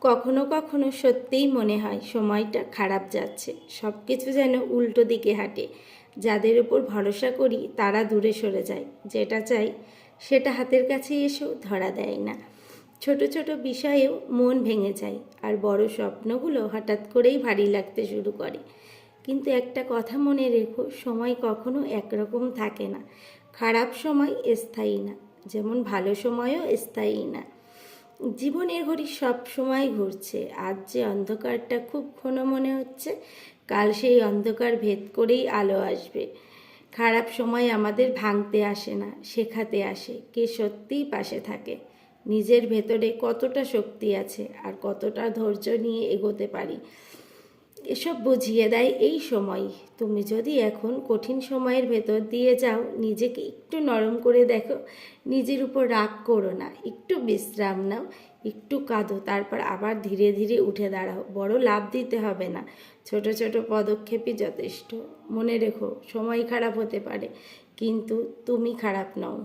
কখনো কখনো সত্যিই মনে হয় সময়টা খারাপ যাচ্ছে, সব কিছু যেন উল্টো দিকে হাঁটে। যাদের ওপর ভরসা করি তারা দূরে সরে যায়, যেটা চাই সেটা হাতের কাছে এসেও ধরা দেয় না। ছোট ছোট বিষয়েও মন ভেঙে যায়, আর বড় স্বপ্নগুলো হঠাৎ করেই ভারী লাগতে শুরু করে। কিন্তু একটা কথা মনে রেখো, সময় কখনো একরকম থাকে না। খারাপ সময় স্থায়ী না, যেমন ভালো সময়ও স্থায়ী না। জীবনের ঘড়ি সব সময় ঘুরছে। আজ যে অন্ধকারটা খুব ঘন মনে হচ্ছে, কাল সেই অন্ধকার ভেদ করেই আলো আসবে। খারাপ সময় আমাদের ভাঙতে আসে না, শেখাতে আসে কে সত্যিই পাশে থাকে, নিজের ভেতরে কতটা শক্তি আছে আর কতটা ধৈর্য নিয়ে এগোতে পারি। এসব বুঝিয়ে দেয় এই সময়। তুমি যদি এখন কঠিন সময়ের ভেতর দিয়ে যাও, নিজেকে একটু নরম করে দেখো, নিজের উপর রাগ করো না, একটু বিশ্রাম নাও, একটু কাঁদো, তারপর আবার ধীরে ধীরে উঠে দাঁড়াও। বড় লাভ দিতে হবে না, ছোট ছোট পদক্ষেপই যথেষ্ট। মনে রেখো, সময় খারাপ হতে পারে, কিন্তু তুমি খারাপ নও।